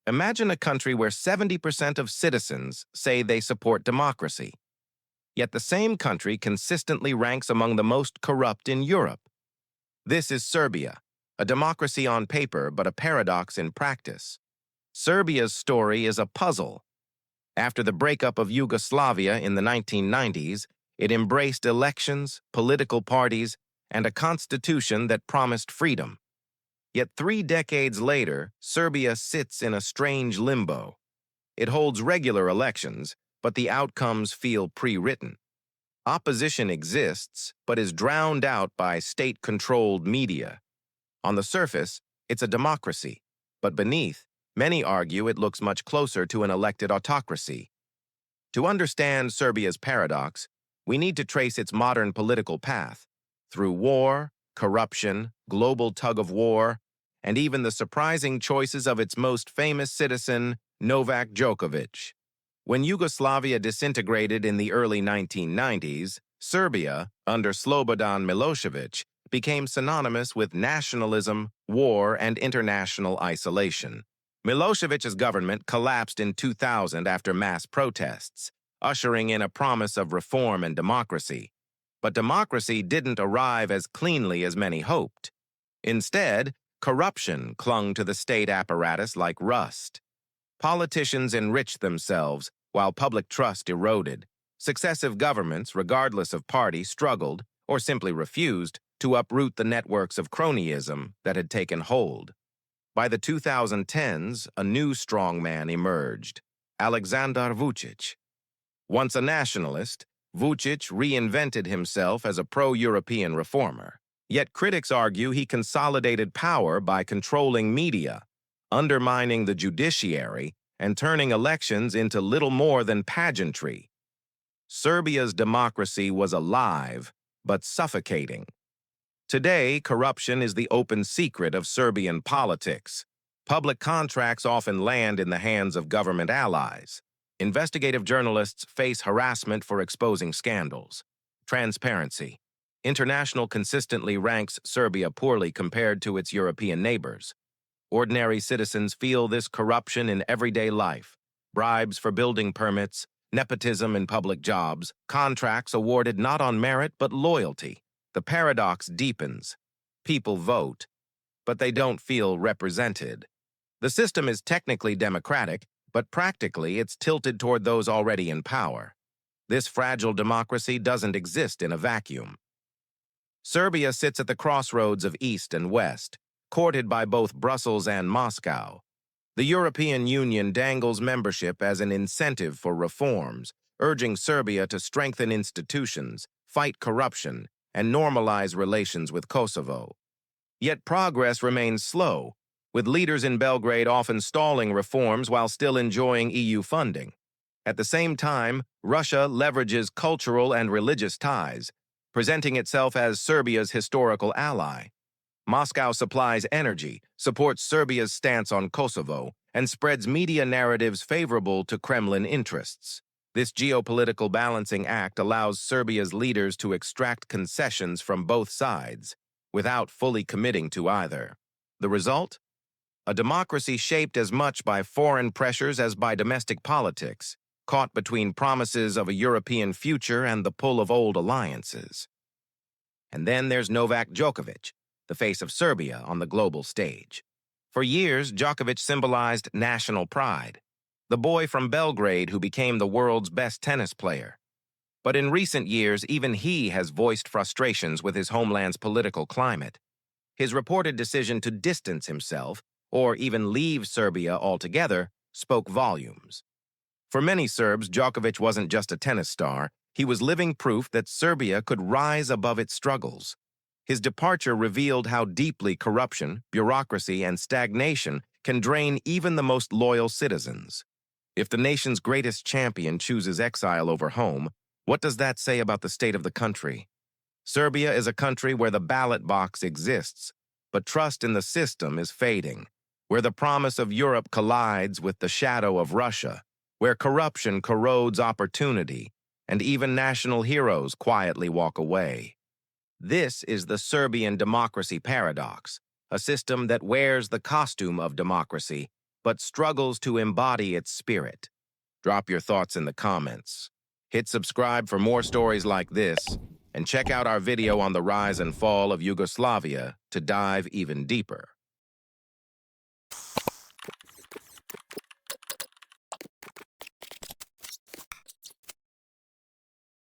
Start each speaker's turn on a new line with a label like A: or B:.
A: Imagine a country where 70% of citizens say they support democracy, yet the same country consistently ranks among the most corrupt in Europe. This is Serbia, a democracy on paper but a paradox in practice. Serbia's story is a puzzle. After the breakup of Yugoslavia in the 1990s, it embraced elections, political parties, and a constitution that promised freedom. Yet 3 decades later, Serbia sits in a strange limbo. It holds regular elections, but the outcomes feel pre-written. Opposition exists, but is drowned out by state-controlled media. On the surface, it's a democracy, but beneath, many argue it looks much closer to an elected autocracy. To understand Serbia's paradox, we need to trace its modern political path through war, corruption, global tug-of-war, and even the surprising choices of its most famous citizen, Novak Djokovic. When Yugoslavia disintegrated in the early 1990s, Serbia, under Slobodan Milošević, became synonymous with nationalism, war, and international isolation. Milošević's government collapsed in 2000 after mass protests, ushering in a promise of reform and democracy. But democracy didn't arrive as cleanly as many hoped. Instead, corruption clung to the state apparatus like rust. Politicians enriched themselves while public trust eroded. Successive governments, regardless of party, struggled, or simply refused, to uproot the networks of cronyism that had taken hold. By the 2010s, a new strongman emerged, Aleksandar Vučić. Once a nationalist, Vučić reinvented himself as a pro-European reformer. Yet critics argue he consolidated power by controlling media, undermining the judiciary, and turning elections into little more than pageantry. Serbia's democracy was alive, but suffocating. Today, corruption is the open secret of Serbian politics. Public contracts often land in the hands of government allies. Investigative journalists face harassment for exposing scandals. Transparency. International consistently ranks Serbia poorly compared to its European neighbors. Ordinary citizens feel this corruption in everyday life. Bribes for building permits, nepotism in public jobs, contracts awarded not on merit but loyalty. The paradox deepens. People vote, but they don't feel represented. The system is technically democratic, but practically it's tilted toward those already in power. This fragile democracy doesn't exist in a vacuum. Serbia sits at the crossroads of East and West, courted by both Brussels and Moscow. The European Union dangles membership as an incentive for reforms, urging Serbia to strengthen institutions, fight corruption, and normalize relations with Kosovo. Yet progress remains slow, with leaders in Belgrade often stalling reforms while still enjoying EU funding. At the same time, Russia leverages cultural and religious ties, presenting itself as Serbia's historical ally. Moscow supplies energy, supports Serbia's stance on Kosovo, and spreads media narratives favorable to Kremlin interests. This geopolitical balancing act allows Serbia's leaders to extract concessions from both sides, without fully committing to either. The result? A democracy shaped as much by foreign pressures as by domestic politics, caught between promises of a European future and the pull of old alliances. And then there's Novak Djokovic, the face of Serbia on the global stage. For years, Djokovic symbolized national pride, the boy from Belgrade who became the world's best tennis player. But in recent years, even he has voiced frustrations with his homeland's political climate. His reported decision to distance himself, or even leave Serbia altogether, spoke volumes. For many Serbs, Djokovic wasn't just a tennis star, he was living proof that Serbia could rise above its struggles. His departure revealed how deeply corruption, bureaucracy, and stagnation can drain even the most loyal citizens. If the nation's greatest champion chooses exile over home, what does that say about the state of the country? Serbia is a country where the ballot box exists, but trust in the system is fading, where the promise of Europe collides with the shadow of Russia, where corruption corrodes opportunity, and even national heroes quietly walk away. This is the Serbian democracy paradox, a system that wears the costume of democracy, but struggles to embody its spirit? Drop your thoughts in the comments. Hit subscribe for more stories like this, and check out our video on the rise and fall of Yugoslavia to dive even deeper.